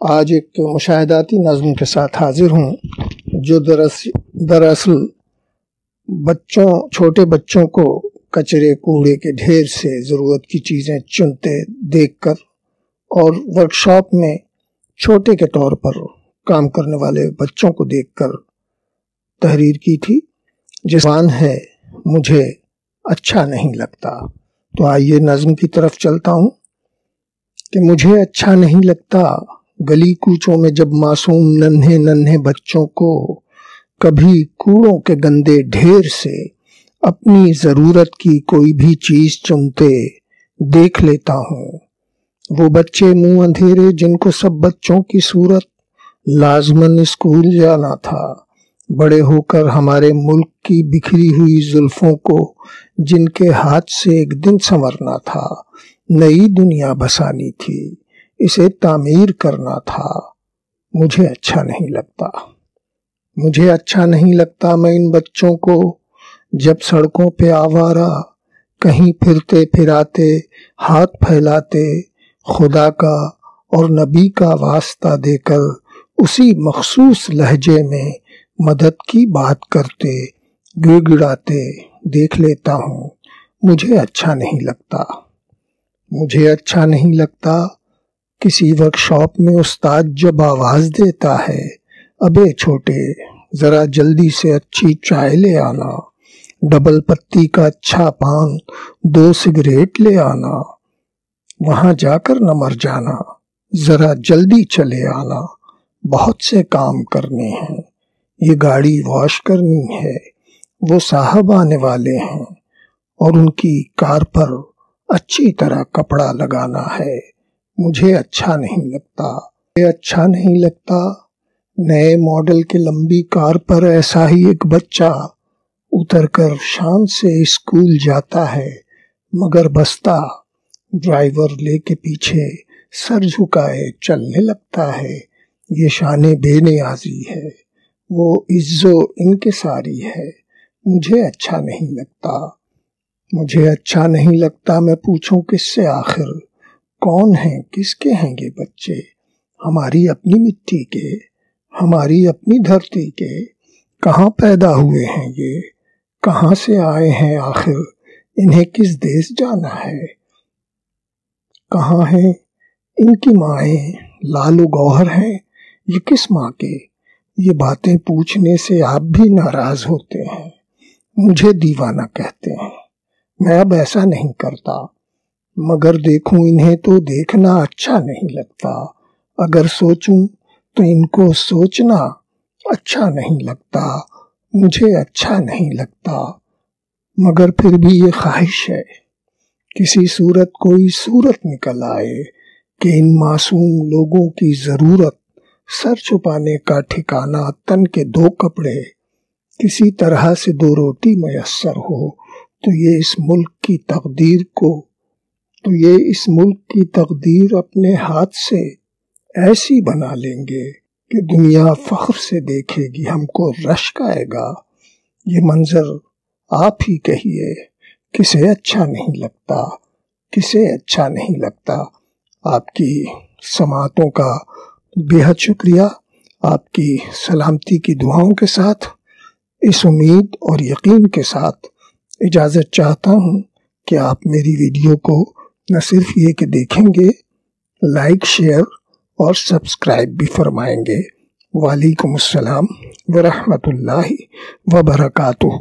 آج ایک مشاہداتی نظم کے ساتھ حاضر ہوں جو دراصل چھوٹے بچوں کو کچرے کوڑے کے ڈھیر سے ضرورت کی چیزیں چنتے دیکھ کر اور ورکشاپ میں چھوٹے کے طور پر کام کرنے والے بچوں کو دیکھ کر تحریر کی تھی، جس عنوان ہے مجھے اچھا نہیں لگتا۔ تو آئیے نظم کی طرف چلتا ہوں کہ مجھے اچھا نہیں لگتا گلی کوچوں میں جب معصوم ننھے بچوں کو کبھی کوڑوں کے گندے ڈھیر سے اپنی ضرورت کی کوئی بھی چیز چنتے دیکھ لیتا ہوں۔ وہ بچے منہ اندھیرے جن کو سب بچوں کی صورت لازماً اسکول جانا تھا، بڑے ہو کر ہمارے ملک کی بکھری ہوئی زلفوں کو جن کے ہاتھ سے ایک دن سنورنا تھا، نئی دنیا بسانی تھی، اسے تعمیر کرنا تھا۔ مجھے اچھا نہیں لگتا، مجھے اچھا نہیں لگتا میں ان بچوں کو جب سڑکوں پہ آوارہ کہیں پھرتے پھراتے ہاتھ پھیلاتے خدا کا اور نبی کا واسطہ دے کر اسی مخصوص لہجے میں مدد کی بات کرتے گڑ گڑاتے دیکھ لیتا ہوں۔ مجھے اچھا نہیں لگتا، مجھے اچھا نہیں لگتا کسی ورکشاپ میں استاد جب آواز دیتا ہے، ابے چھوٹے ذرا جلدی سے اچھی چائے لے آنا، ڈبل پتی کا اچھا پان، 2 سگریٹ لے آنا، وہاں جا کر نہ مر جانا، ذرا جلدی چلے آنا، بہت سے کام کرنے ہیں، یہ گاڑی واش کرنی ہے، وہ صاحب آنے والے ہیں اور ان کی کار پر اچھی طرح کپڑا لگانا ہے۔ مجھے اچھا نہیں لگتا، مجھے اچھا نہیں لگتا نئے ماڈل کے لمبی کار پر ایسا ہی ایک بچہ اتر کر شان سے اسکول جاتا ہے، مگر بستا ڈرائیور لے کے پیچھے سر جھکائے چلنے لگتا ہے۔ یہ شان بے نیازی ہے، وہ عز و انکساری ہے۔ مجھے اچھا نہیں لگتا، مجھے اچھا نہیں لگتا میں پوچھوں کس سے آخر کون ہیں، کس کے ہیں یہ بچے، ہماری اپنی مٹی کے، ہماری اپنی دھرتی کے، کہاں پیدا ہوئے ہیں یہ، کہاں سے آئے ہیں آخر، انہیں کس دیس جانا ہے، کہاں ہیں ان کی مائیں، لال و گوہر ہیں یہ کس ماں کے۔ یہ باتیں پوچھنے سے آپ بھی ناراض ہوتے ہیں، مجھے دیوانہ کہتے ہیں۔ میں اب ایسا نہیں کرتا، مگر دیکھوں انہیں تو دیکھنا اچھا نہیں لگتا، اگر سوچوں تو ان کو سوچنا اچھا نہیں لگتا۔ مجھے اچھا نہیں لگتا، مگر پھر بھی یہ خواہش ہے کسی صورت کوئی صورت نکل آئے کہ ان معصوم لوگوں کی ضرورت سر چھپانے کا ٹھکانہ تن کے 2 کپڑے، کسی طرح سے 2 روٹی میسر ہو تو یہ اس ملک کی تقدیر اپنے ہاتھ سے ایسی بنا لیں گے کہ دنیا فخر سے دیکھے گی، ہم کو رشک آئے گا۔ یہ منظر آپ ہی کہیے کسے اچھا نہیں لگتا، کسے اچھا نہیں لگتا۔ آپ کی سماعتوں کا بے حد شکریہ۔ آپ کی سلامتی کی دعاؤں کے ساتھ، اس امید اور یقین کے ساتھ اجازت چاہتا ہوں کہ آپ میری ویڈیو کو نہ صرف یہ کہ دیکھیں گے، لائک، شیئر اور سبسکرائب بھی فرمائیں گے۔ وعلیکم السلام ورحمۃ اللہ وبرکاتہ۔